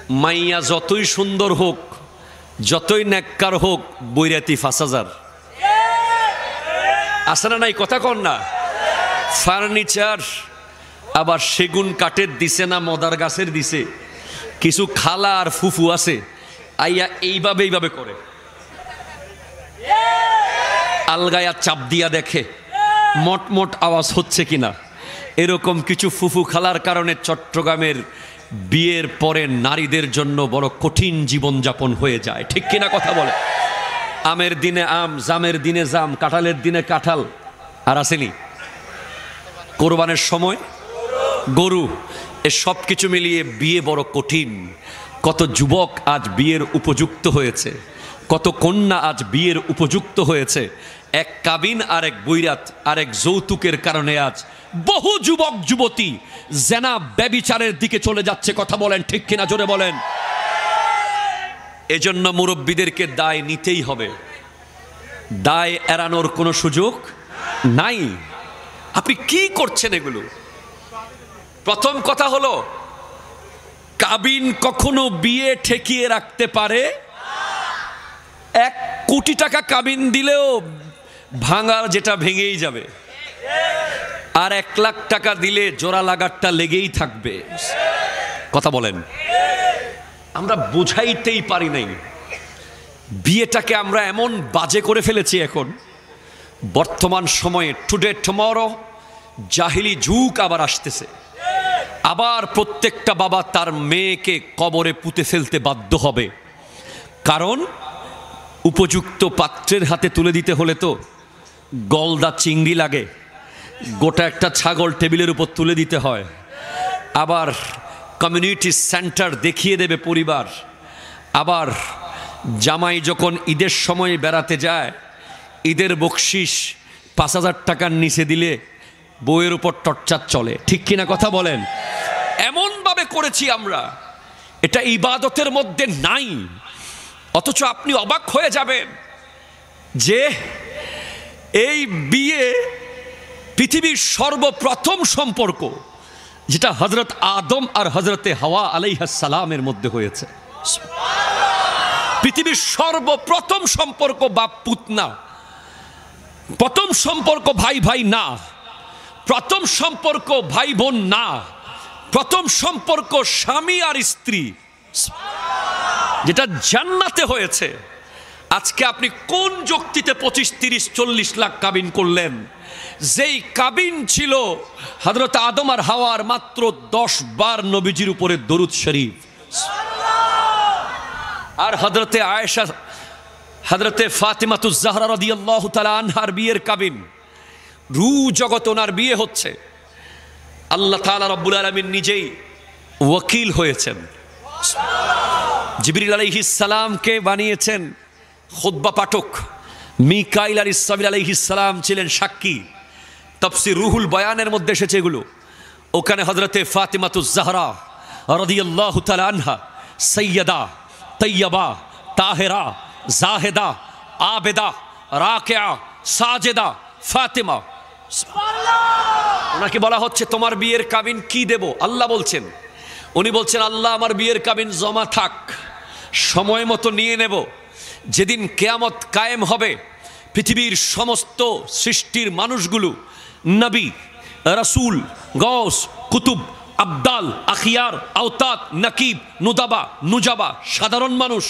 মাইয়া যতই সুন্দর হোক, যতই নেককার হোক, বৈরাতি ৫,০০০ আছে না নাই? কথা কন না। ফার্নিচার আবার সেগুন কাঠের দিছে না মদার গাছের দিছে। কিছু খালা আর ফুফু আছে, আইয়া এইভাবে করে আলগায়া চাপ দিয়া দেখে মট আওয়াজ হচ্ছে কিনা। এরকম কিছু ফুফু খালার কারণে চট্টগ্রামের বিয়ের পরে নারীদের জন্য বড় কঠিন জীবনযাপন হয়ে যায়। ঠিক কিনা কথা বলে? আমের দিনে আম, জামের দিনে জাম, কাঁঠালের দিনে কাঁঠাল, আর আসেনি কোরবানের সময় গরু। এ সব কিছু মিলিয়ে বিয়ে বড় কঠিন। কত যুবক আজ বিয়ের উপযুক্ত হয়েছে, কত কন্যা আজ বিয়ের উপযুক্ত হয়েছে। এক কাবিন আর এক বৈরাত আর এক যৌতুকের কারণে আজ বহু যুবক যুবতী জেনা ব্যভিচারের দিকে চলে যাচ্ছে। কথা বলেন ঠিক কিনা? জোরে বলেন। এজন্য মুরব্বীদেরকে দায় নিতেই হবে, দায় এড়ানোর কোনো সুযোগ নাই। আপনি কি করছেন এগুলো? প্রথম কথা হলো, কাবিন কখনো বিয়ে ঠেকিয়ে রাখতে পারে। 1 কোটি টাকা কাবিন দিলেও ভাঙার যেটা ভেঙেই যাবে, আর 1 লাখ টাকা দিলে জোড়া লাগারটা লেগেই থাকবে। কথা বলেন। আমরা বুঝাইতেই পারি নাই বিয়েটাকে। আমরা এমন বাজে করে ফেলেছি এখন বর্তমান সময়ে। টুডে টুমরো জাহিলি যুগ আবার আসতেছে। আবার প্রত্যেকটা বাবা তার মেয়েকে কবরে পুঁতে ফেলতে বাধ্য হবে, কারণ উপযুক্ত পাত্রের হাতে তুলে দিতে হলে তো গলদা চিংড়ি লাগে, গোটা একটা ছাগল টেবিলের উপর তুলে দিতে হয়। আবার কমিউনিটি সেন্টার দেখিয়ে দেবে পরিবার। আবার জামাই যখন ঈদের সময় বেড়াতে যায়, ঈদের বকশিস ৫,০০০ টাকার নিচে দিলে বউয়ের উপর টর্চার চলে। ঠিক কিনা কথা বলেন? এমনভাবে করেছি আমরা, এটা ইবাদতের মধ্যে নাই। অথচ আপনি অবাক হয়ে যাবেন যে এই বিয়ে পৃথিবীর সর্বপ্রথম সম্পর্ক, যেটা হযরত আদম আর হযরতে হাওয়া আলাইহিস সালামের মধ্যে হয়েছে। পৃথিবীর সর্বপ্রথম সম্পর্ক বাপ পুত না, প্রথম সম্পর্ক ভাই ভাই না, প্রথম সম্পর্ক ভাই বোন না, প্রথম সম্পর্ক স্বামী আর স্ত্রী, যেটা জান্নাতে হয়েছে। আজকে আপনি কোন যুক্তিতে 25, 30, 40 লাখ কাবিন করলেন? যেই কাবিন ছিল হযরত আদম আর হাওয়ার মাত্র 10 বার নবীজির উপরে দরুদ শরীফ, আর হযরতে আয়েশা, হযরতে ফাতিমাতুজ জাহরা রাদিয়াল্লাহু তাআলা আনহার বিয়ের কাবিন। রু জগৎ ওনার বিয়ে হচ্ছে। আল্লাহ তাআলা রব্বুল আলামিন নিজেই ওয়াকিল হয়েছেন। জিবরিল আলাইহিস সালামকে বানিয়েছেন খুতবা পাঠক, মিকাইল আর ইসরাফিল আলাইহিস সালাম ছিলেন সাক্ষী। তাফসীর রুহুল বয়ানের মধ্যে এসেছে এগুলো। ওখানে হযরতে ফাতিমাতুজ জাহরা রাদিয়াল্লাহু তাআলা আনহা সাইয়্যিদা তাইয়্যিবা তাহেরা জাহেদা আবেদা রাকিয়া সাজেদা ফাতিমা, ওনাকে বলা হচ্ছে তোমার বিয়ের কাবিন কি দেব? আল্লাহ বলছেন, উনি বলছেন আল্লাহ আমার বিয়ের কাবিন জমা থাক, সময় মতো নিয়ে নেব। যেদিন কিয়ামত কায়েম হবে, পৃথিবীর সমস্ত সৃষ্টির মানুষগুলো, নবী, রাসূল, গাউস, কুতুব, আবদাল, আখিয়ার, আওতাত, নাকিব, নুদাবা, নুজাবা, সাধারণ মানুষ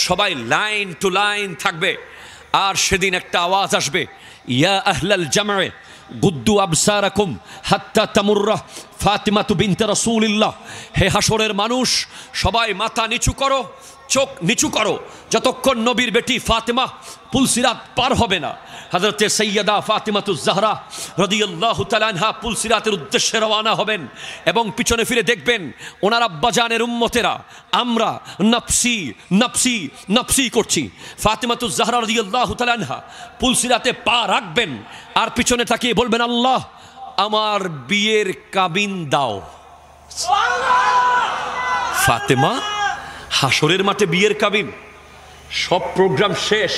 সবাই লাইন টু লাইন থাকবে। আর সেদিন একটা আওয়াজ আসবে, ইয়া আহলাল জামে গুদ্দু আবসারাকুম হাত্তা তামুররা ফাতিমাতু বিনতে রাসূলিল্লাহ। হে হাসরের মানুষ, সবাই মাথা নিচু করো, চোখ নিচু করো, যতক্ষণ নবীর বেটি ফাতিমা পুলসিরাত পার হবে না। হযরতে সাইয়্যিদা ফাতিমাতুজ জাহরা রাদিয়াল্লাহু তাআলা আনহা পুলসিরাতের উদ্দেশ্যে রওনা হবেন এবং পিছনে ফিরে দেখবেন ওনার আব্বাজানের উম্মতেরা আমরা নফসি নফসি নফসি করছি। ফাতিমাতুজ জাহরা রাদিয়াল্লাহু তাআলা আনহা পুলসিরাতে পা রাখবেন আর পিছনে তাকিয়ে বলবেন, আল্লাহ আমার বিয়ের কাবিন দাও। ফাতেমা হাসরের মাঠে বিয়ের কাবিন, সব প্রোগ্রাম শেষ,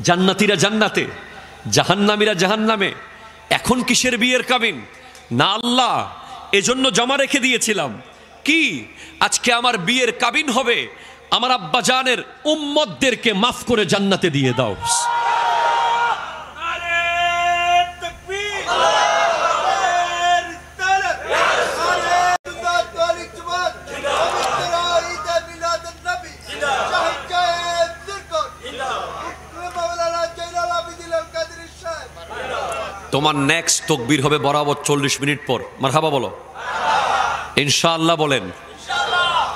জান্নাতীরা জান্নাতে, জাহান্নামীরা জাহান্নামে, এখন কিসের বিয়ের কাবিন? না আল্লাহ এজন্য জমা রেখে দিয়েছিলাম, কি আজকে আমার বিয়ের কাবিন হবে, আমার আব্বা জানের উম্মতদেরকে মাফ করে জান্নাতে দিয়ে দাও। তোমার নেক্সট তকবীর হবে বরাবর 40 মিনিট পর। মারহাবা বলো, ইনশাআল্লাহ বলেন।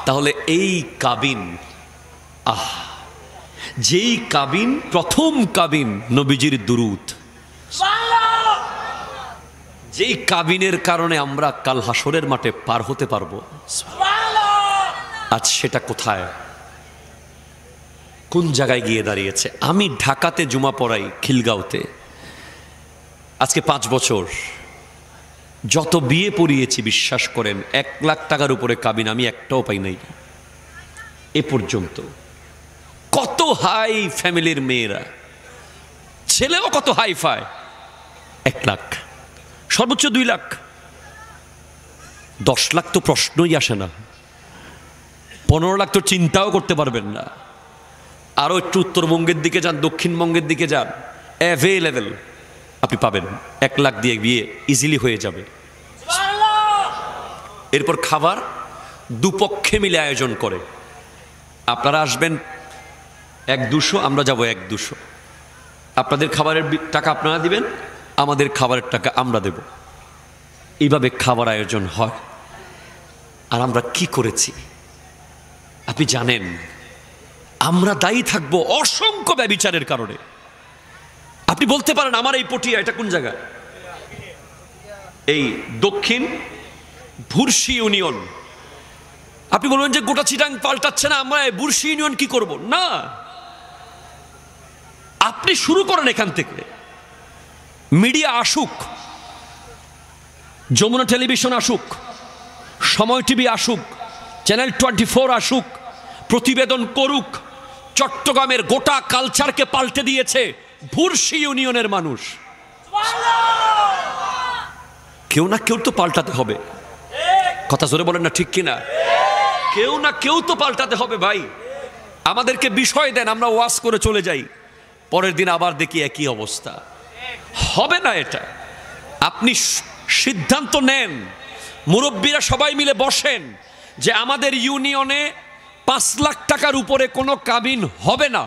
তাহলে এই কাবিন, যেই কাবিন, প্রথম কাবিন নবীজির দুরূদ, যেই কাবিনের কারণে আমরা কাল হাসরের মাঠে পার হতে পারবো, আজ সেটা কোথায়, কোন জায়গায় গিয়ে দাঁড়িয়েছে? আমি ঢাকাতে জুমা পড়াই, খিলগাঁওতে, আজকে 5 বছর। যত বিয়ে পড়িয়েছি বিশ্বাস করেন 1 লাখ টাকার উপরে কাবিন আমি একটাও পাই নাই এ পর্যন্ত। কত হাই ফ্যামিলির মেয়েরা, ছেলেও কত হাই ফাই, 1 লাখ, সর্বোচ্চ 2 লাখ, 10 লাখ তো প্রশ্নই আসে না, 15 লাখ তো চিন্তাও করতে পারবেন না। আরো একটু উত্তরবঙ্গের দিকে যান, দক্ষিণবঙ্গের দিকে যান, অ্যাভেলেবেল আপনি পাবেন। 1 লাখ দিয়ে বিয়ে ইজিলি হয়ে যাবে। এরপর খাবার দুপক্ষে মিলে আয়োজন করে, আপনারা আসবেন 1-200, আমরা যাব 1-200, আপনাদের খাবারের টাকা আপনারা দিবেন, আমাদের খাবারের টাকা আমরা দেব। এইভাবে খাবার আয়োজন হয়। আর আমরা কি করেছি আপনি জানেন? আমরা দায়ী থাকবো অসংখ্য ব্যভিচারের কারণে। আপনি বলতে পারেন আমার এই পটিয়া, এটা কোন জায়গা? এই দক্ষিণ বুরশি ইউনিয়ন। আপনি বলবেন যে গোটা চিটাং পাল্টাচ্ছে না, আমরা বুরশি ইউনিয়ন কি করব? না, আপনি শুরু করেন এখান থেকে। মিডিয়া আসুক, যমুনা টেলিভিশন আসুক, সময় টিভি আসুক, চ্যানেল 24 আসুক, প্রতিবেদন করুক। চট্টগ্রামের গোটা কালচারকে পাল্টে দিয়েছে বুরশি ইউনিয়নের মানুষ। কেউ না কেউ তো পাল্টাতে হবে, কথা জোরে বলেন না, ঠিক কিনা? কেউ না কেউ তো পাল্টাতে হবে ভাই। আমাদেরকে বিষয় দেন, আমরা ওয়াজ করে চলে যাই, পরের দিন আবার দেখি একই অবস্থা। হবে না এটা। আপনি সিদ্ধান্ত নেন, মুরব্বীরা সবাই মিলে বসেন যে আমাদের ইউনিয়নে 5 লাখ টাকার উপরে কোনো কাবিন হবে না।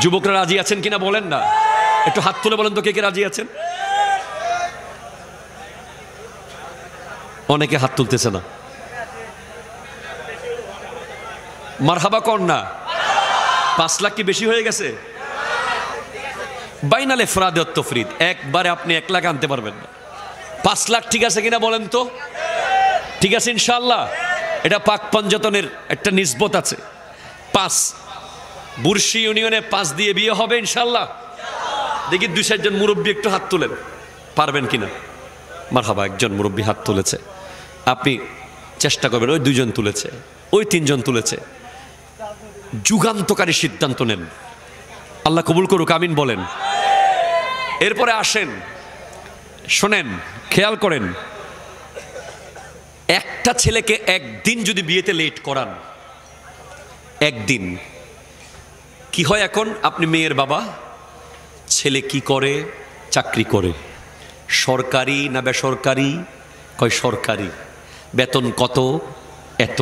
যুবকরা রাজি আছেন কিনা বলেন না, একটু হাত তুলে বলেন তো কে কে রাজি আছেন। অনেকে হাত তুলতেছে না, মারহাবা কর না। 5 লাখ কি বেশি হয়ে গেছে? বাইনালে ফ্রাদে তফরিদ, একবারে আপনি 1 লাখ আনতে পারবেন না। 5 লাখ ঠিক আছে কিনা বলেন তো? ঠিক আছে ইনশাআল্লাহ। এটা পাক পঞ্জতনের একটা নিসবত আছে। 5 বুরশি ইউনিয়নে 5 দিয়ে বিয়ে হবে ইনশাআল্লাহ। দেখি 2-4 জন মুরব্বী একটু হাত তুলেন, পারবেন কিনা? মারহাবা, একজন মুরব্বী হাত তুলেছে। আপনি চেষ্টা করবেন, ওই 2 জন তুলেছে, ওই 3 জন তুলেছে। যুগান্তকারী সিদ্ধান্ত নেন, আল্লাহ কবুল করুক, আমিন বলেন। এরপরে আসেন, শোনেন, খেয়াল করেন, একটা ছেলেকে একদিন যদি বিয়েতে লেট করান, একদিন কি হয়? এখন আপনি মেয়ের বাবা, ছেলে কি করে? চাকরি করে। সরকারি না বেসরকারি? কয় সরকারি। বেতন কত? এত।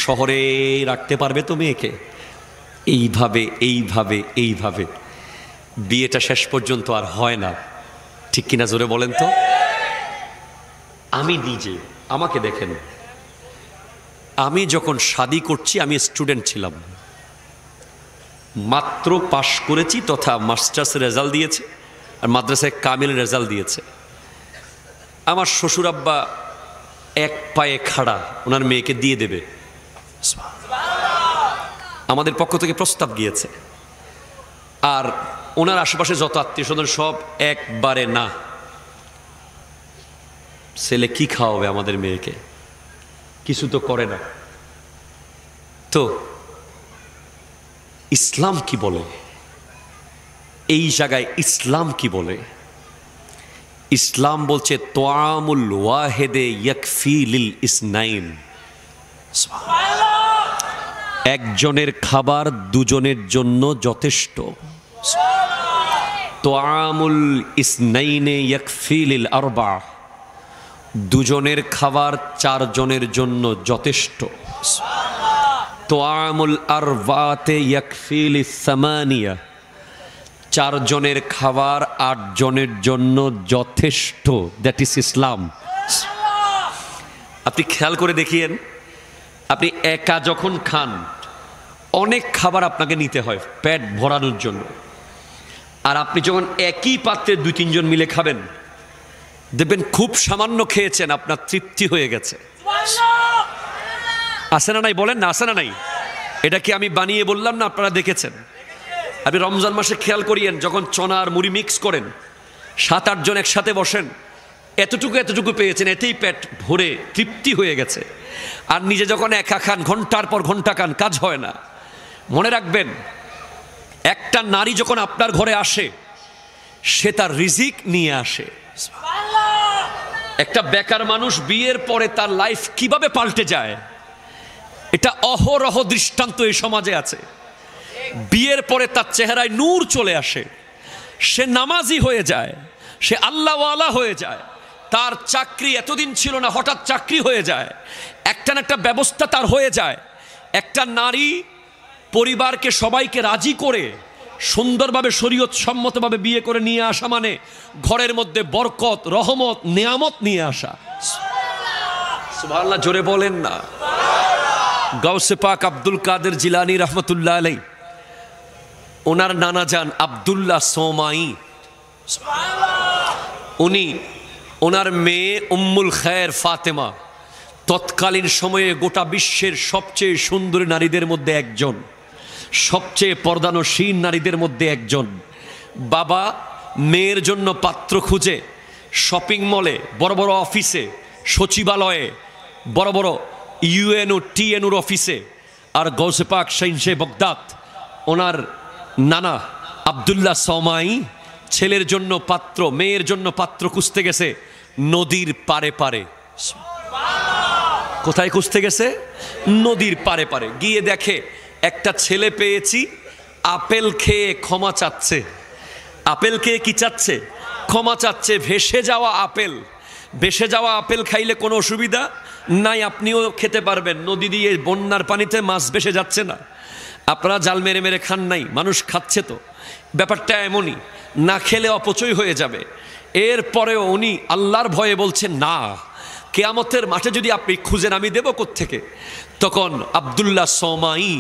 শহরে রাখতে পারবে তো মেয়েকে? এইভাবে এইভাবে এইভাবে বিয়েটা শেষ পর্যন্ত আর হয় না, ঠিক কিনা জোরে বলেন তো? আমি নিজে, আমাকে দেখেন, আমি যখন শাদি করছি আমি স্টুডেন্ট ছিলাম, মাত্র পাশ করেছি তথা মাস্টার্স রেজাল্ট দিয়েছে, আর মাদ্রাসায় কামিল রেজাল্ট দিয়েছে। আমার শ্বশুর আব্বা এক পায়ে খাড়া, ওনার মেয়েকে দিয়ে দেবে। আমাদের পক্ষ থেকে প্রস্তাব গিয়েছে, আর ওনার আশেপাশে যত আত্মীয় স্বজন সব একবারে না। ছেলে কি খাওয়াবে আমাদের মেয়েকে? কিছু তো করে না। তো ইসলাম কি বলে? এই জায়গায় ইসলাম কি বলে? ইসলাম বলছে তোয়ামুল ওয়াহেদে ইয়াকফি লিল ইসনাইন, একজনের খাবার দুজনের জন্য যথেষ্ট। তোয়ামুল ইসনাইনে ইয়াকফি লিল আরবা, দুজনের খাবার চারজনের জন্য যথেষ্ট। তোয়ামুল আরবাতে ইয়াকফি লিস সামানিয়া, চারজনের খাবার আটজনের জন্য যথেষ্ট। দ্যাট ইজ ইসলাম। আপনি খেয়াল করে দেখিয়েন, আপনি একা যখন খান অনেক খাবার আপনাকে নিতে হয় পেট ভরানোর জন্য, আর আপনি যখন একই পাত্রে দুই তিনজন মিলে খাবেন দেখবেন খুব সামান্য খেয়েছেন, আপনার তৃপ্তি হয়ে গেছে। আসে না নাই বলেন না, আসে না নাই? এটা কি আমি বানিয়ে বললাম না, আপনারা দেখেছেন। আপনি রমজান মাসে খেয়াল করিয়েন, যখন চনা আর মুড়ি মিক্স করেন 7-8 জন একসাথে বসেন, এতটুকু পেয়েছেন, এতেই পেট ভরে তৃপ্তি হয়ে গেছে। আর নিজে যখন একা খান ঘন্টার পর ঘন্টা খান, কাজ হয় না। মনে রাখবেন, একটা নারী যখন আপনার ঘরে আসে সে তার রিজিক নিয়ে আসে। একটা বেকার মানুষ বিয়ের পরে তার লাইফ কিভাবে পাল্টে যায়, এটা অহরহ দৃষ্টান্ত এই সমাজে আছে। বিয়ের পরে তার চেহারায় নূর চলে আসে, সে নামাজি হয়ে যায়, সে আল্লাহওয়ালা হয়ে যায়। তার চাকরি এতদিন ছিল না, হঠাৎ চাকরি হয়ে যায়, একটা না একটা ব্যবস্থা তার হয়ে যায়। একটা নারী পরিবারকে সবাইকে রাজি করে সুন্দরভাবে শরীয়ত সম্মতভাবে বিয়ে করে নিয়ে আসা মানে ঘরের মধ্যে বরকত, রহমত, নেয়ামত নিয়ে আসা। সুবহানাল্লাহ, জোরে বলেন না। গাউসে পাক আব্দুল কাদের জিলানী রহমতুল্লাহ আলাইহি, ওনার নানা যান আব্দুল্লাহ সোমাই, উনি ওনার মেয়ে উম্মুল খায়ের ফাতেমা তৎকালীন সময়ে গোটা বিশ্বের সবচেয়ে সুন্দরী নারীদের মধ্যে একজন, সবচেয়ে পর্দানশীল নারীদের মধ্যে একজন। বাবা মেয়ের জন্য পাত্র খুঁজে শপিং মলে, বড় বড় অফিসে, সচিবালয়ে, বড় বড় ইউএনও টিএনওর অফিসে, আর গৌসে পাক শাইনশে বগদাদ ওনার নানা আব্দুল্লাহ সোমাই ছেলের জন্য পাত্র, মেয়ের জন্য পাত্র খুঁজতে গেছে নদীর পারে পারে। কোথায় খুঁজতে গেছে? নদীর পারে পারে। গিয়ে দেখে একটা ছেলে পেয়েছি, আপেল খেয়ে ক্ষমা চাচ্ছে। আপেল খেয়ে কি চাচ্ছে? ক্ষমা চাচ্ছে। ভেসে যাওয়া আপেল, ভেসে যাওয়া আপেল খাইলে কোনো অসুবিধা নাই, আপনিও খেতে পারবেন। নদী দিয়ে বন্যার পানিতে মাছ ভেসে যাচ্ছে না, আপনারা জাল মেরে মেরে খান নাই, মানুষ খাচ্ছে। তো ব্যাপারটা এমনই, না খেলে অপচয় হয়ে যাবে। এরপরেও উনি আল্লাহর ভয়ে বলছেন না, কিয়ামতের মাঠে যদি আপনি খুঁজেন আমি দেব কোত্থেকে। তখন আব্দুল্লাহ সোমাই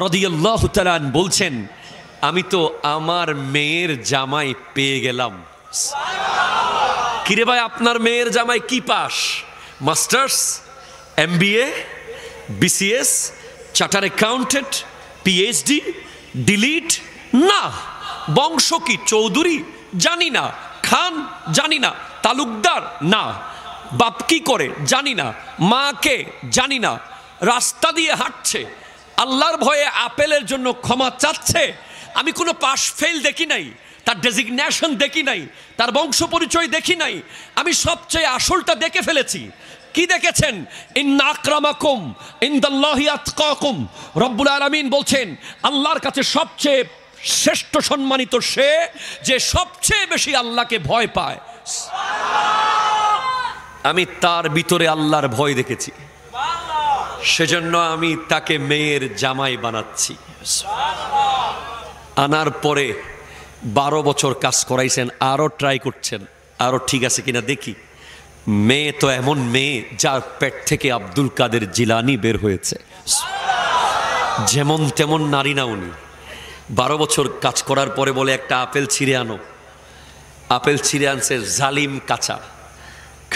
রাদিয়াল্লাহু তাআলা বলছেন, আমি তো আমার মেয়ের জামাই পেয়ে গেলাম। কিরে ভাই, আপনার মেয়ের জামাই কি pass? Masters, MBA, BCS, charter accountant, PhD, delete না। বংশ কি? চৌধুরী? জানি না। খান? জানি না। তালুকদার? না। বাপ কি করে? জানি না। মা কে? জানি না। রাস্তা দিয়ে হাঁটছে, আল্লাহর ভয়ে আপেলের জন্য ক্ষমা চাচ্ছে। আমি কোনো পাস ফেল দেখি নাই, তার ডেজিগনেশন দেখি নাই, তার বংশ পরিচয় দেখি নাই, আমি সবচেয়ে আসলটা দেখে ফেলেছি। কি দেখেছেন? ইন্না আকরামাকুম ইনদাল্লাহি আতকাকুম। রব্বুল আলামিন বলছেন, আল্লাহর কাছে সবচেয়ে শ্রেষ্ঠ সম্মানিত সে যে সবচেয়ে বেশি আল্লাহকে ভয় পায়। আমি তার ভিতরে আল্লাহর ভয় দেখেছি, সেজন্য আমি তাকে মেয়ের জামাই বানাচ্ছি। আনার পরে 12 বছর কাজ করাইছেন, আরো ট্রাই করছেন, আরো ঠিক আছে কিনা দেখি। মেয়ে তো এমন মেয়ে যার পেট থেকে আব্দুল কাদের জিলানী বের হয়েছে। যেমন তেমন নারী না উনি। 12 বছর কাজ করার পরে বলে, একটা আপেল ছিঁড়ে আনো। আপেল ছিঁড়ে আনছে, জালিম কাঁচা,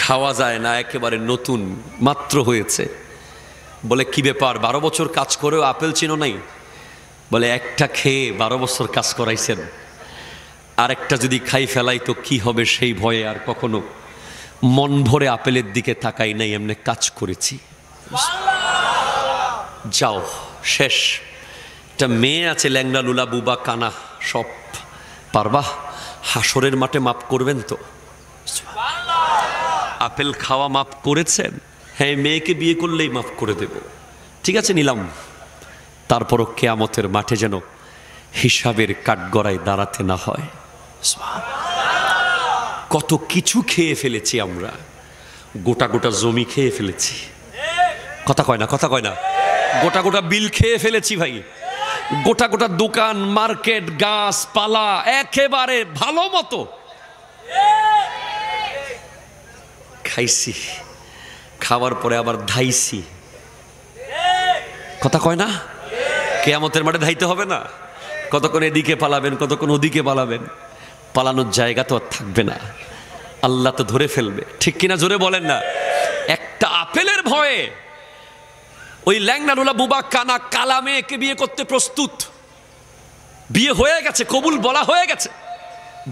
খাওয়া যায় না, একেবারে নতুন মাত্র হয়েছে। বলে কি ব্যাপার, 12 বছর কাজ করেও আপেল চিনো নাই? বলে একটা খেয়ে 12 বছর কাজ করাইছেন, আরেকটা যদি খাই ফেলাই তো কি হবে সেই ভয়ে আর কখনো মন ভরে আপেলের দিকে তাকাই নাই, এমনি কাজ করেছি। যাও, শেষ। একটা মেয়ে আছে ল্যাংড়া লুলা বুবা কানা, সব পারবা? হাসরের মাঠে মাপ করবেন তো? আপেল খাওয়া মাফ করেছেন? হ্যাঁ, মেয়েকে বিয়ে করলেই মাফ করে দেব। ঠিক আছে, নিলাম। তারপরও কিয়ামতের মাঠে যেন হিসাবের কাঠগড়ায় দাঁড়াতে না হয়। কত কিছু খেয়ে ফেলেছি আমরা, গোটা গোটা জমি খেয়ে ফেলেছি, কথা কয় না, কথা কয় না, গোটা গোটা বিল খেয়ে ফেলেছি ভাই, গোটা গোটা দোকান, মার্কেট, গাছপালা একেবারে ভালো মতো খাইছি, খাওয়ার পরে আবার ধাইছি, কথা কয় না? কিয়ামতের মাঠে ধাইতে হবে না? কতক্ষণ এদিকে পালাবেন, কতক্ষণ ওদিকে পালাবেন, পালানোর জায়গা তো আর থাকবে না, আল্লাহ তো ধরে ফেলবে, ঠিক কিনা? জোরে বলেন না। একটা আপেলের ভয়ে ওই ল্যাংনারুলা বুবা কানা কালা মেয়েকে বিয়ে করতে প্রস্তুত, বিয়ে হয়ে গেছে, কবুল বলা হয়ে গেছে,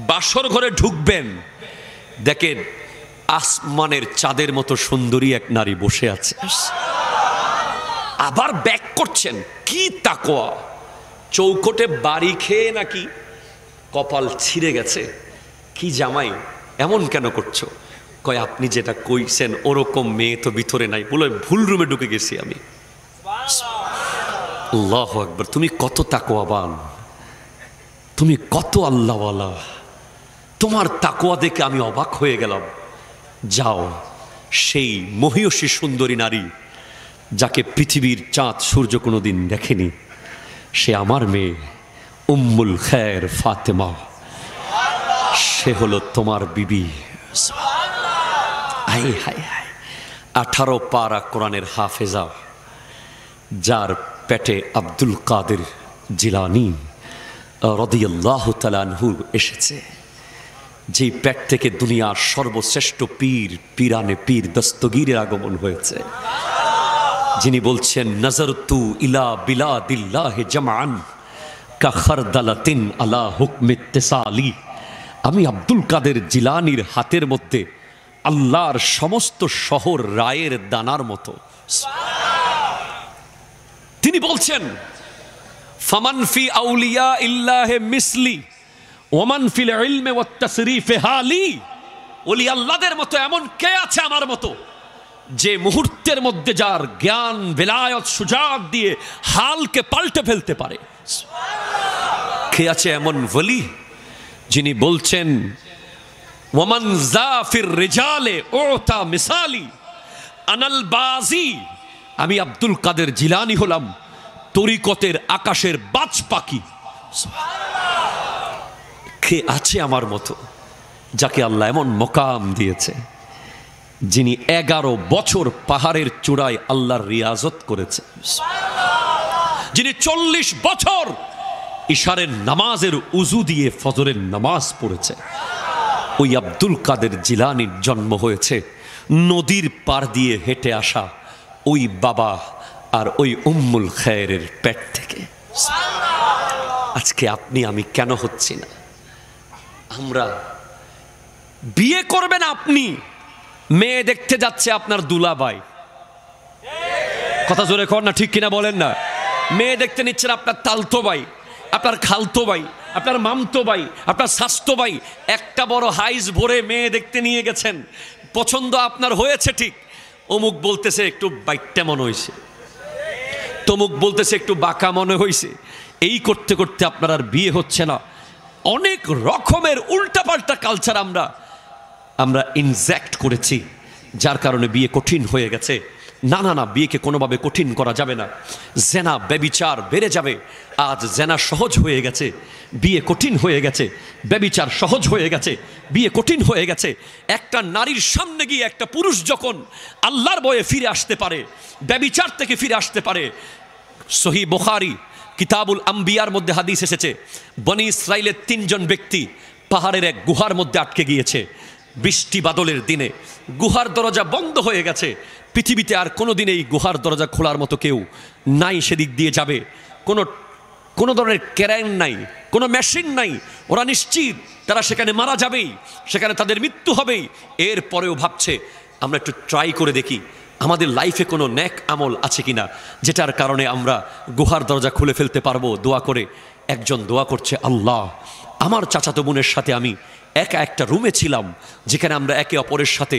বাসর ঘরে ঢুকবেন, দেখেন আসমানের চাঁদের মতো সুন্দরী এক নারী বসে আছে, আবার ব্যাক করছেন। কি তাকওয়া! চৌকোটে বাড়ি খেয়ে নাকি কপাল ছিঁড়ে গেছে। কি জামাই, এমন কেন করছো? কয় আপনি যেটা কইছেন ওরকম মেয়ে তো ভিতরে নাই, বলে ভুল রুমে ঢুকে গেছি আমি। আল্লাহু আকবার! তুমি কত তাকওয়াবান, তুমি কত আল্লাহওয়ালা, তোমার তাকওয়া দেখে আমি অবাক হয়ে গেলাম। যাও, সেই মহিয়সী সুন্দরী নারী যাকে পৃথিবীর চাঁদ সূর্য কোনোদিন দেখেনি, সে আমার মেয়ে উম্মুল খায়ের ফাতেমা, সে হলো তোমার বিবি। হায় হায় হায়! 18 পারা কোরআনের হাফেজা, যার পেটে আব্দুল কাদের জিলানী রাদিয়াল্লাহু তাআলা আনহু এসেছে, যেই পেট থেকে দুনিয়ার সর্বশ্রেষ্ঠ পীর পীরানে পীর দস্তগীরের আগমন হয়েছে, যিনি বলছেন নজরতু ইলা বিলাদিল্লাহি জামআন কা খারদালাতিন আলা হুকমি ইত্তিসালি। আমি আব্দুল কাদের জিলানীর হাতের মধ্যে আল্লাহর সমস্ত শহর রায়ের দানার মতো। তিনি বলছেন ফামান ফি আউলিয়া ইল্লাহি মিসলি ওমান ফিল ইলমি ওয়াত তাসরিফে হালি। ওলি আল্লাহদের মতো এমন কে আছে আমার মতো, যে মুহূর্তের মধ্যে যার জ্ঞান বেলায়ত সুজাত দিয়ে হালকে পাল্টে ফেলতে পারে? কে আছে এমন ওলি, যিনি বলছেন ওয়ামান জাফির রিজালে ওতা মিসালি আনাল বাজি। আমি আব্দুল কাদের জিলানী হলাম তরিকতের আকাশের বাজ পাখি। কে আছে আমার মতো, যাকে আল্লাহ এমন মকাম দিয়েছে, যিনি 11 বছর পাহাড়ের চূড়ায় আল্লাহর রিয়াজত করেছে, যিনি 40 বছর ইশারের নামাজের উজু দিয়ে ফজরের নামাজ পড়েছে। ওই আব্দুল কাদের জিলানীর জন্ম হয়েছে নদীর পার দিয়ে হেঁটে আসা ওই বাবা আর ওই উম্মুল খায়েরের পেট থেকে। আজকে আপনি আমি কেন হচ্ছি না? আমরা বিয়ে করবেন, আপনি মেয়ে দেখতে যাচ্ছে আপনার দুলাভাই, কথা জোরে কর না, ঠিক কিনা বলেন না? মেয়ে দেখতে নিচ্ছেন আপনার তালতো ভাই, আপনার খালতো ভাই, আপনার মামতো ভাই, আপনার শাস্তো ভাই, একটা বড় হাইজ ভরে মেয়ে দেখতে নিয়ে গেছেন, পছন্দ আপনার হয়েছে ঠিক, অমুক বলতেছে একটু বাইকটা মনে হয়েছে, তমুক বলতেছে একটু বাঁকা মনে হয়েছে, এই করতে করতে আপনার আর বিয়ে হচ্ছে না। অনেক রকমের উল্টাপাল্টা কালচার আমরা ইনজেক্ট করেছি, যার কারণে বিয়ে কঠিন হয়ে গেছে। না না না, বিয়েকে কোনোভাবে কঠিন করা যাবে না, জেনা ব্যভিচার বেড়ে যাবে। আজ জেনা সহজ হয়ে গেছে, বিয়ে কঠিন হয়ে গেছে, ব্যভিচার সহজ হয়ে গেছে, বিয়ে কঠিন হয়ে গেছে। একটা নারীর সামনে গিয়ে একটা পুরুষ যখন আল্লাহর ভয়ে ফিরে আসতে পারে, ব্যভিচার থেকে ফিরে আসতে পারে। সহিহ বুখারী কিতাবুল আম্বিয়ার মধ্যে হাদিস এসেছে, বনি ইসরাইলের 3 জন ব্যক্তি পাহাড়ের এক গুহার মধ্যে আটকে গিয়েছে। বৃষ্টি বাদলের দিনে গুহার দরজা বন্ধ হয়ে গেছে। পৃথিবীতে আর কোনোদিন এই গুহার দরজা খোলার মতো কেউ নাই, সেদিক দিয়ে যাবে, কোনো ধরনের ক্যারেন নাই, কোনো মেশিন নাই। ওরা নিশ্চিত তারা সেখানে মারা যাবেই, সেখানে তাদের মৃত্যু হবেই। এরপরেও ভাবছে আমরা একটু ট্রাই করে দেখি আমাদের লাইফে কোনো নেক আমল আছে কিনা, যেটার কারণে আমরা গুহার দরজা খুলে ফেলতে পারবো। দোয়া করে একজন দোয়া করছে, আল্লাহ আমার চাচাতো বোনের সাথে আমি একা একটা রুমে ছিলাম, যেখানে আমরা একে অপরের সাথে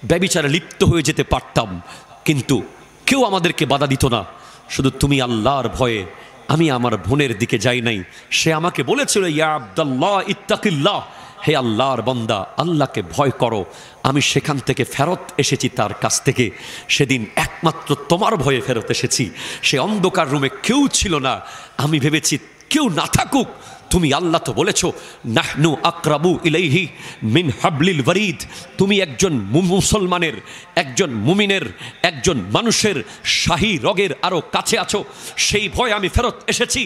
ব্যভিচারে লিপ্ত হয়ে যেতে পারতাম, কিন্তু কেউ আমাদেরকে বাধা দিত না। শুধু তুমি আল্লাহর ভয়ে আমি আমার বোনের দিকে যাই নাই। সে আমাকে বলেছিল, ইয়া আব্দুল্লাহ ইত্তাকিল্লাহ, হে আল্লাহর বান্দা, আল্লাহকে ভয় করো। আমি সেখান থেকে ফেরত এসেছি তার কাছ থেকে। সেদিন একমাত্র তোমার ভয়ে ফেরত এসেছি। সে অন্ধকার রুমে কেউ ছিল না। আমি ভেবেছি কেউ না থাকুক, তুমি আল্লাহ তো বলেছো নাহনু আকরাবু ইলাইহি মিন হাবলিল ওয়ারিদ। তুমি একজন মুসলমানের, একজন মুমিনের, একজন মানুষের শাহী রগের আরো কাছে আছো। সেই ভয়ে আমি ফেরত এসেছি।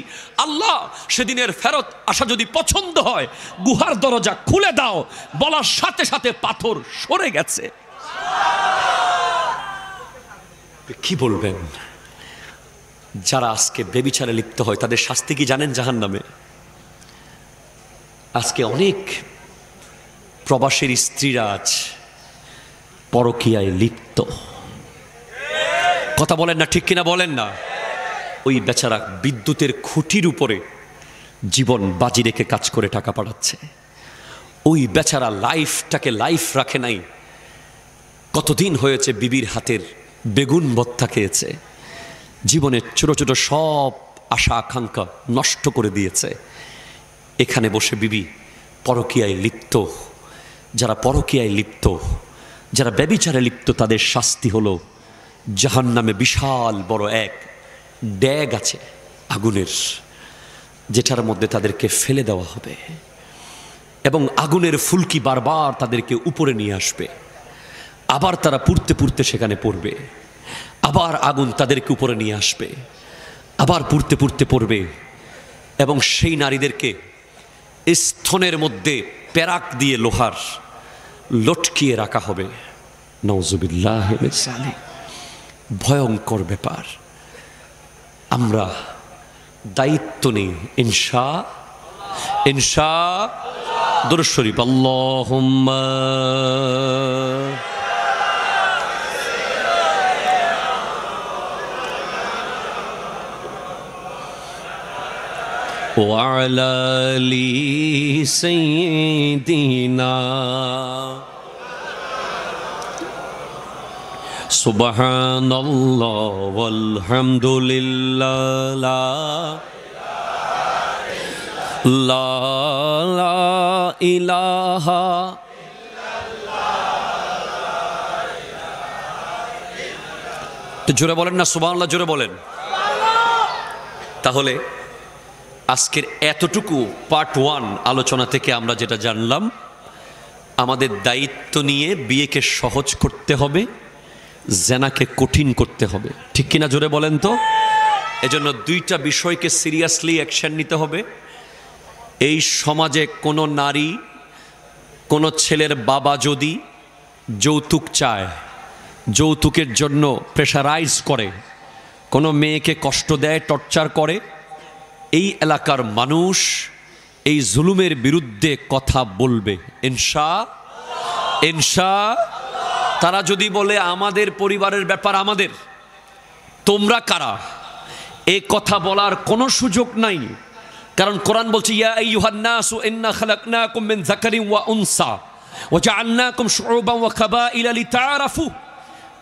আল্লাহ, সেদিনের ফেরত আসা যদি পছন্দ হয়, গুহার দরজা খুলে দাও। বলার সাথে সাথে পাথর সরে গেছে। কি বলবেন? যারা আজকে ব্যভিচারে লিপ্ত হয় তাদের শাস্তি কি জানেন? জাহান্নামে। আজকে অনেক প্রবাসীর স্ত্রীরা আজ পরকীয়ায় লিপ্ত। কথা বলেন না, ঠিক কিনা বলেন না? ওই বেচারা বিদ্যুতের খুঁটির উপরে জীবন বাজি রেখে কাজ করে টাকা পাঠাচ্ছে। ওই বেচারা লাইফটাকে লাইফ রাখে নাই। কতদিন হয়েছে বিবির হাতের বেগুন ভর্তা খেয়েছে, জীবনের ছোট ছোট সব আশা আকাঙ্ক্ষা নষ্ট করে দিয়েছে। এখানে বসে বিবি পরকীয়ায় লিপ্ত। যারা পরকীয়ায় লিপ্ত, যারা ব্যভিচারে লিপ্ত, তাদের শাস্তি হলো জাহান্নামে বিশাল বড় এক ড্যাগ আছে আগুনের, যেটার মধ্যে তাদেরকে ফেলে দেওয়া হবে এবং আগুনের ফুলকি বারবার তাদেরকে উপরে নিয়ে আসবে। আবার তারা পুড়তে পুড়তে সেখানে পড়বে, আবার আগুন তাদেরকে উপরে নিয়ে আসবে, আবার পুড়তে পুড়তে পড়বে এবং সেই নারীদেরকে স্তনের মধ্যে পেরাক দিয়ে লোহার লটকিয়ে রাখা হবে। নাউজুবিল্লাহ মিন যালিক। ভয়ঙ্কর ব্যাপার। আমরা দায়িত্ব নেই ইনশাআল্লাহ। দুরূদ শরীফ, আল্লাহুম্মা وعلى آل سيدنا سبحان الله والحمد لله لا إله তো জোরে বলেন না সুবহানাল্লাহ, জোরে বলেন। তাহলে আজকের এতটুকু পার্ট 1 আলোচনা থেকে আমরা যেটা জানলাম, আমাদের দায়িত্ব নিয়ে বিয়েকে সহজ করতে হবে, জেনাকে কঠিন করতে হবে। ঠিক কিনা জোরে বলেন তো? এজন্য দুইটা বিষয়কে সিরিয়াসলি অ্যাকশন নিতে হবে। এই সমাজে কোনো নারী, কোনো ছেলের বাবা যদি যৌতুক চায়, যৌতুকের জন্য প্রেশারাইজ করে, কোনো মেয়েকে কষ্ট দেয়, টর্চার করে, এই এলাকার মানুষ এই জুলুমের বিরুদ্ধে কথা বলবে ইনশাআল্লাহ। তারা যদি বলে আমাদের পরিবারের ব্যাপার আমাদের, তোমরা কারা, এই কথা বলার কোনো সুযোগ নাই। কারণ কোরআন বলছে ইয়া আইয়ুহান নাসু ইন্না খালাকনাকুম মিন যাকারিন ওয়া উনসা ওয়া জাআলনাকুম শুউবান ওয়া কাবাইলা লিতাআরাফু।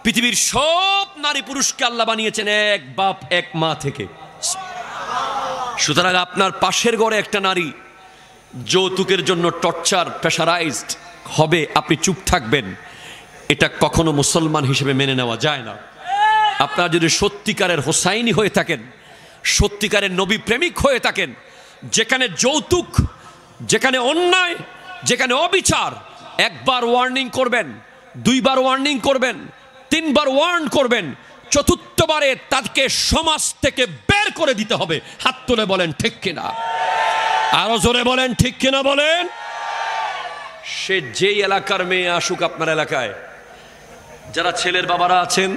পৃথিবীর সব নারী পুরুষকে আল্লাহ বানিয়েছেন এক বাপ এক মা থেকে। সুতরাং আপনার পাশের ঘরে একটা নারী যৌতুকের জন্য টর্চার, প্রেশারাইজড হবে, আপনি চুপ থাকবেন, এটা কখনো মুসলমান হিসেবে মেনে নেওয়া যায় না। আপনারা যদি সত্যিকারের হোসাইনি হয়ে থাকেন, সত্যিকারের নবী প্রেমিক হয়ে থাকেন, যেখানে যৌতুক, যেখানে অন্যায়, যেখানে অবিচার, একবার ওয়ার্নিং করবেন, দুইবার ওয়ার্নিং করবেন, তিনবার ওয়ার্ন করবেন, চতুর্থবারে তাকে সমাজ থেকে বের করে দিতে হবে। হাত তুলে বলেন ঠিক কিনা, আরো জোরে বলেন ঠিক কিনা বলেন। সে যেই এলাকার মেয়ে আসুক আপনার এলাকায়, যারা ছেলের বাবারা আছেন,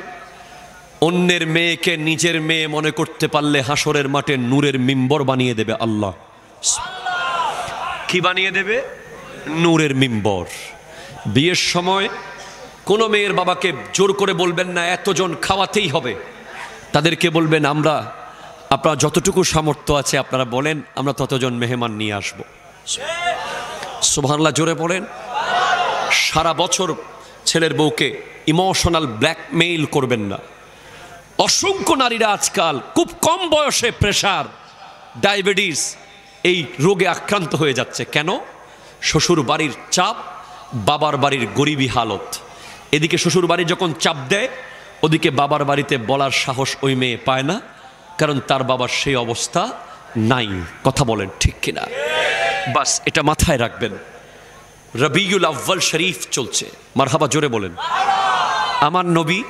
অন্যের মেয়েকে নিজের মেয়ে মনে করতে পারলে হাসরের মাঠে নূরের মিম্বর বানিয়ে দেবে আল্লাহ। কি বানিয়ে দেবে? নূরের মিম্বর। বিয়ের সময় কোনো মেয়ের বাবাকে জোর করে বলবেন না এতজন খাওয়াতেই হবে। তাদেরকে বলবেন আপনারা যতটুকু সামর্থ্য আছে আপনারা বলেন, আমরা ততজন মেহমান নিয়ে আসবো। সুবহানাল্লাহ জোরে বলেন। সারা বছর ছেলের বউকে ইমোশনাল ব্ল্যাকমেইল করবেন না। অসংখ্য নারীরা আজকাল খুব কম বয়সে প্রেশার, ডায়াবেটিস এই রোগে আক্রান্ত হয়ে যাচ্ছে। কেন? শ্বশুর বাড়ির চাপ, বাবার বাড়ির গরিবী হালত। এদিকে শ্বশুর বাড়ি যখন চাপ দেয়, ওদিকে বাবার বাড়িতে বলার সাহস ওই মেয়ে পায় না, কারণ তার বাবার সেই অবস্থা নাই। কথা বলেন ঠিক কিনা? বাস এটা মাথায় রাখবেন। রবিউল আউয়াল শরীফ চলছে, মারহাবা জোরে বলেন। আমার নবী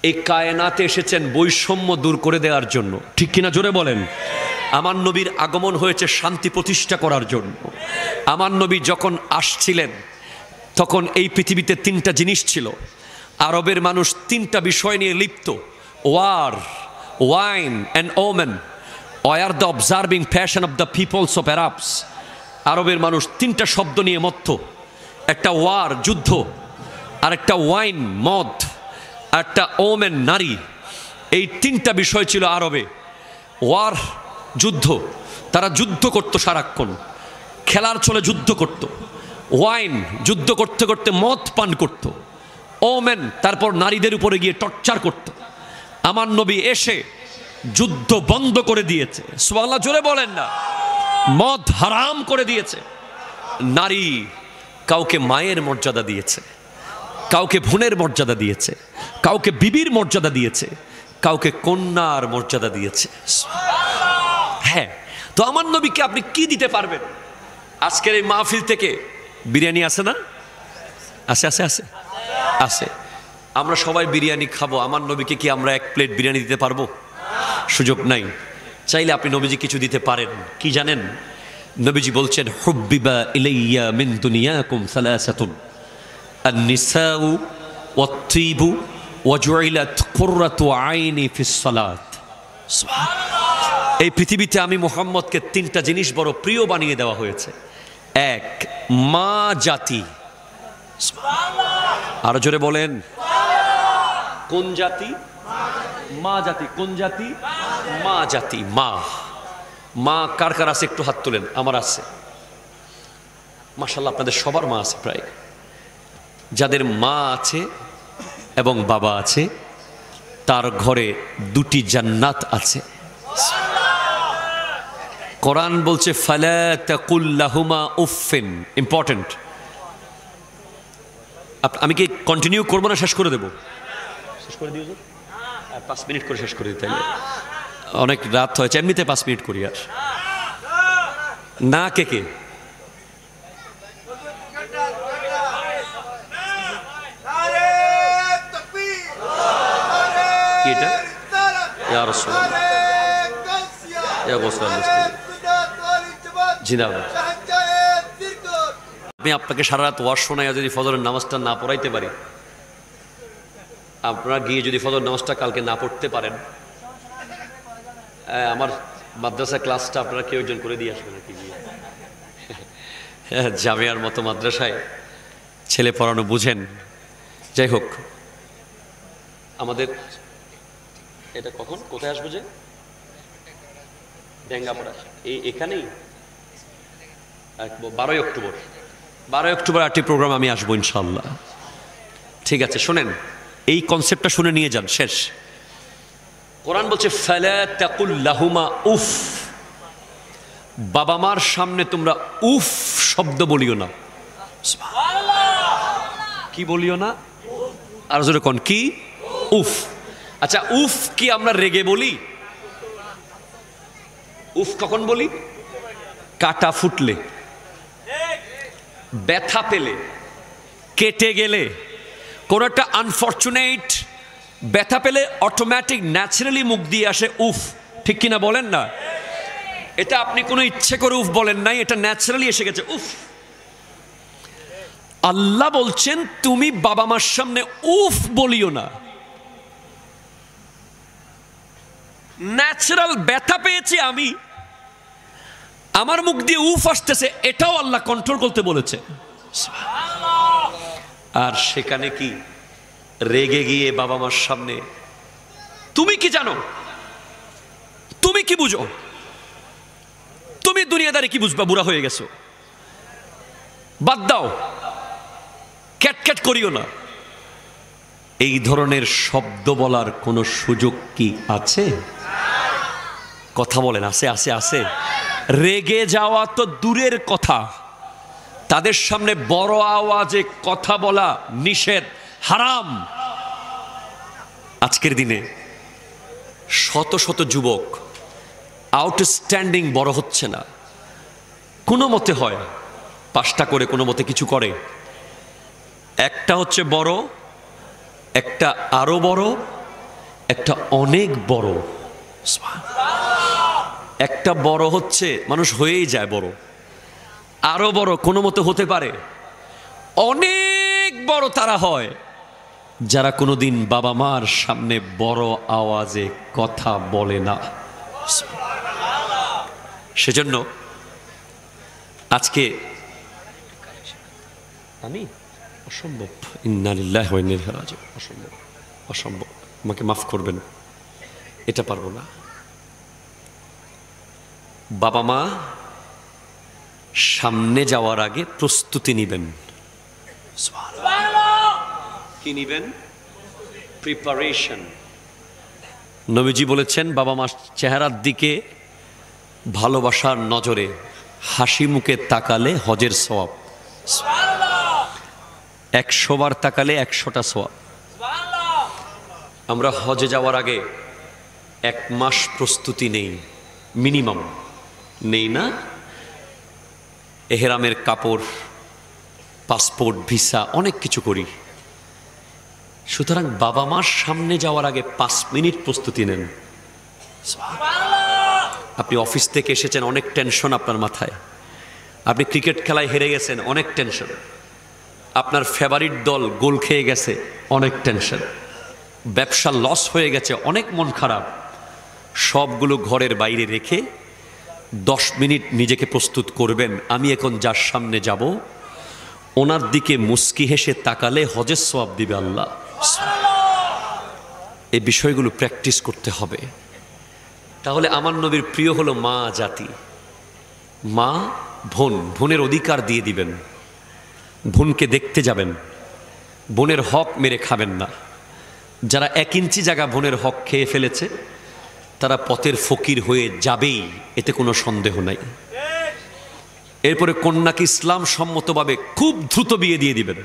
এই কায়নাতে এসেছেন বৈষম্য দূর করে দেওয়ার জন্য, ঠিক কিনা জোরে বলেন। আমার নবীর আগমন হয়েছে শান্তি প্রতিষ্ঠা করার জন্য। আমার নবী যখন আসছিলেন তখন এই পৃথিবীতে তিনটা জিনিস ছিল। আরবের মানুষ তিনটা বিষয় নিয়ে লিপ্ত: war, wine and women. War the observing passion of the peoples of Arabs. আরবের মানুষ তিনটা শব্দ নিয়ে মত্ত। একটা ওয়ার, যুদ্ধ, আর একটা ওয়াইন, মদ, আর একটা ওমেন, নারী। এই তিনটা বিষয় ছিল আরবে। ওয়ার, যুদ্ধ, তারা যুদ্ধ করত সারাক্ষণ, খেলার ছলে যুদ্ধ করত। ওয়াইন, যুদ্ধ করতে করতে মদ পান করত। ওমেন, তারপর নারীদের উপরে গিয়ে টর্চার করত। আমার নবী এসে যুদ্ধ বন্ধ করে দিয়েছে। সুবহানাল্লাহ জোরে বলেন না। মদ হারাম করে দিয়েছে। নারী কাউকে মায়ের মর্যাদা দিয়েছে, কাউকে বোনের মর্যাদা দিয়েছে, কাউকে বিবির মর্যাদা দিয়েছে, কাউকে কন্যার মর্যাদা দিয়েছে। হ্যাঁ, তো আমার নবীকে আপনি কি দিতে পারবেন? আজকের এই মাহফিল থেকে বিরিয়ানি আছে না? আছে আছে আছে আছে। আমরা সবাই বিরিয়ানি খাবো, আমার নবীকে কি আমরা এক প্লেট বিরিয়ানি দিতে পারবো? সুযোগ নাই। চাইলে আপনি নবীজি কিছু দিতে পারেন। কি জানেন? নবীজি বলছেন, হুব্বিবা ইলাইয়া মিন দুনিয়াকুম সালাসাতুন, আন-নিসাউ ওয়াত-তিবু ওয়া জুইলাত কুররাতু আইনি ফিস সালাত। সুবহানাল্লাহ। এই পৃথিবীতে আমি মুহাম্মদকে তিনটা জিনিস বড় প্রিয় বানিয়ে দেওয়া হয়েছে। এক, মা জাতি। সুবহানাল্লাহ। আরো জোরে বলেন। কোন জাতি? মা জাতি। কোন জাতি? মা জাতি। মা, মা কার কার আছে একটু হাত তোলেন। আমার আছে, মাশাআল্লাহ আপনাদের সবার মা আছে প্রায়। যাদের মা আছে এবং বাবা আছে, তার ঘরে দুটি জান্নাত আছে। কোরআন বলছে, ফালা তাকুল লাহুমা উফিন। ইম্পর্টেন্ট। আমি কি কন্টিনিউ করবো না শেষ করে দেবো? শেষ করে দিও, 5 মিনিট করে শেষ করে দিতে। অনেক রাত হয়েছে, এমনিতে 5 মিনিট করি। আর না, কে কে? কি এটা? ইয়া রাসূলুল্লাহ, ইয়া রাসূলুল্লাহ। জিন্দাবাদ। আমি আপনাকে সারা রাত ওয়াজ শোনাইয়া যদি ফজরের নামাজটা না পড়াইতে পারি, আপনারা গিয়ে যদি ফজর নামাজটা কালকে না পড়তে পারেন, আমার মাদ্রাসা ক্লাসটা আপনারা কেউ একজন করে দিয়ে আসবেন। কি গিয়ে জামিয়ার মতো মাদ্রাসায় ছেলে পড়ানো বুঝেন। যাই হোক, আমাদের এটা কখন কোথায় আসবো? যে ডেঙ্গাপড়া, এখানেই 12 অক্টোবর। 12 অক্টোবর একটি প্রোগ্রাম আমি আসবো ইনশাল্লাহ। ঠিক আছে, শোনেন, এই কনসেপ্টটা শুনে নিয়ে যান। শেষ। কোরআন বলছে, ফালা তাকুল লাহুমা উফ। বাবা মার সামনে তোমরা উফ শব্দ বলিও না। কি বলিও না? আর জোরে কোন? কি? উফ। আচ্ছা, উফ কি আমরা রেগে বলি? উফ কখন বলি? কাটা ফুটলে, ব্যথা পেলে, কেটে গেলে, কোন একটা আনফরচুনেট ব্যথা পেলে অটোমেটিক ন্যাচারালি মুখ দিয়ে আসে উফ। ঠিক কিনা বলেন না? এটা আপনি কোনো ইচ্ছে করে উফ বলেন নাই, এটা ন্যাচারালি এসে গেছে উফ। আল্লাহ বলছেন, তুমি বাবা মার সামনে উফ বলিও না। ন্যাচারাল ব্যথা পেয়েছি আমি, আমার মুখ দিয়ে উফ আসতেছে, এটাও আল্লাহ কন্ট্রোল করতে বলেছে। আর সেখানে কি রেগে গিয়ে বাবা মার সামনে, তুমি কি জানো, তুমি কি বুঝো, তুমি দুনিয়াদারি কি বুঝবা, বুড়া হয়ে গেছো, বাদ দাও। ক্যাটক্যাট করিও না। এই ধরনের শব্দ বলার কোনো সুযোগ কি আছে? কথা বলেন, আছে আছে আছে। রেগে যাওয়া তো দূরের কথা, তাদের সামনে বড় আওয়াজে কথা বলা নিষেধ, হারাম। আজকের দিনে শত শত যুবক আউটস্ট্যান্ডিং বড় হচ্ছে না, কোনো মতে হয় 5টা করে কোনো মতে কিছু করে। একটা হচ্ছে বড়, একটা আরো বড়, একটা অনেক বড়। একটা বড় হচ্ছে মানুষ হয়েই যায় বড়, আরো বড় কোনো মতে হতে পারে, অনেক বড় তারা হয় যারা কোনোদিন বাবা মার সামনে বড় আওয়াজে কথা বলে না। সেজন্য আজকে আমি অসম্ভব, ইন্না লিল্লাহি ওয়া ইন্না ইলাইহি রাজিউন, অসম্ভব অসম্ভব, আমাকে মাফ করবেন, এটা পারবো না। বাবা মা সামনে যাওয়ার আগে প্রস্তুতি নিবেন। কি নিবেন? প্রিপারেশন। নবীজি বলেছেন বাবা মার চেহারার দিকে ভালোবাসার নজরে হাসি মুখে তাকালে হজের সওয়াব, 100 বার তাকালে 100টা সওয়াব। আমরা হজে যাওয়ার আগে 1 মাস প্রস্তুতি নেই, মিনিমাম নেই না? এহরামের কাপড়, পাসপোর্ট, ভিসা, অনেক কিছু করি। সুতরাং বাবা মার সামনে যাওয়ার আগে 5 মিনিট প্রস্তুতি নেন। আপনি অফিস থেকে এসেছেন, অনেক টেনশন আপনার মাথায়। আপনি ক্রিকেট খেলায় হেরে গেছেন, অনেক টেনশন। আপনার ফেভারিট দল গোল খেয়ে গেছে, অনেক টেনশন। ব্যবসা লস হয়ে গেছে, অনেক মন খারাপ। সবগুলো ঘরের বাইরে রেখে 10 মিনিট নিজেকে প্রস্তুত করবেন। আমি এখন যার সামনে যাব ওনার দিকে মুস্কি হেসে তাকালে হজের সওয়াব দিবে আল্লাহ। এই বিষয়গুলো প্র্যাকটিস করতে হবে। তাহলে আমার নবীর প্রিয় হলো মা জাতি, মা, বোন। বোনের অধিকার দিয়ে দিবেন, বোনকে দেখতে যাবেন, বোনের হক মেরে খাবেন না। যারা 1 ইঞ্চি জায়গা বোনের হক খেয়ে ফেলেছে তারা পথের ফকির হয়ে যাবেই, এতে কোনো সন্দেহ নাই। এরপরে কন্যাকে ইসলাম সম্মতভাবে খুব দ্রুত বিয়ে দিয়ে দিবেন।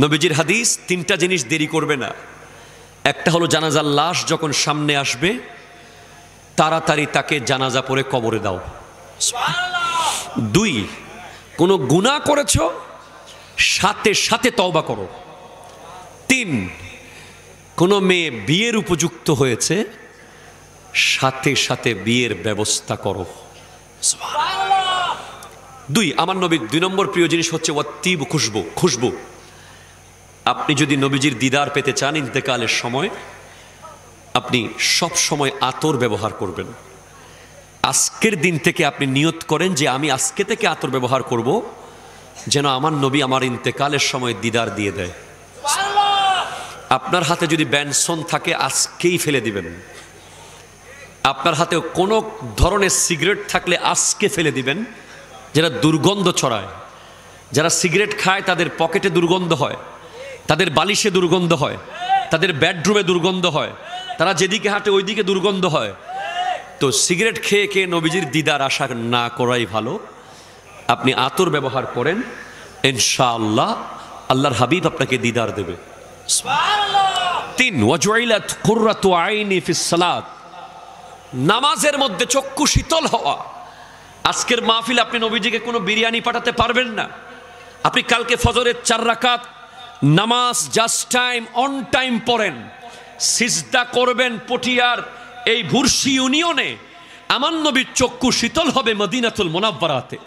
নবীজির হাদিস 3টা জিনিস দেরি করবে না। একটা হলো জানাজার লাশ যখন সামনে আসবে তাড়াতাড়ি তাকে জানাজা পড়ে কবরে দাও। 2, কোনো গুনাহ করেছো সাথে সাথে তওবা করো। 3, কোনো মেয়ে বিয়ের উপযুক্ত হয়েছে সাথে সাথে বিয়ের ব্যবস্থা করো। 2, আমার নবীর 2 নম্বর প্রিয় জিনিস হচ্ছে ওয়াত্তিব, খুশবু। খুশবু। আপনি যদি নবীজির দিদার পেতে চান ইন্তেকালের সময়, আপনি সব সময় আতর ব্যবহার করবেন। আজকের দিন থেকে আপনি নিয়ত করেন যে আমি আজকে থেকে আতর ব্যবহার করব যেন আমার নবী আমার ইন্তেকালের সময় দিদার দিয়ে দেয়। আপনার হাতে যদি ব্যানসন থাকে আজকেই ফেলে দিবেন। আপনার হাতে কোনো ধরনের সিগারেট থাকলে আজকে ফেলে দিবেন, যারা দুর্গন্ধ ছড়ায়। যারা সিগারেট খায় তাদের পকেটে দুর্গন্ধ হয়, তাদের বালিশে দুর্গন্ধ হয়, তাদের বেডরুমে দুর্গন্ধ হয়, তারা যেদিকে হাঁটে ওই দিকে দুর্গন্ধ হয়। তো সিগারেট খেয়ে খেয়ে নবীজির দিদার আশা না করাই ভালো। আপনি আতর ব্যবহার করেন, ইনশাআল্লাহ আল্লাহর হাবিব আপনাকে দিদার দেবে। 3, ওয়াজুইলাত কুররাতু আইনি ফিস সালাত। নামাজের মধ্যে চক্ষু শীতল হওয়া। আজকের মাহফিল আপনি নবীজিকে কোনো বিরিয়ানি পাঠাতে পারবেন না। আপনি কালকে ফজরের 4 রাকাত নামাজ জাস্ট টাইম, অন টাইম পড়েন। সিজদা করবেন পটিয়ার এই ভুরসি ইউনিয়নে। আমার নবীর চক্ষু শীতল হবে মদিনাতুল মুনাওয়ারাতে।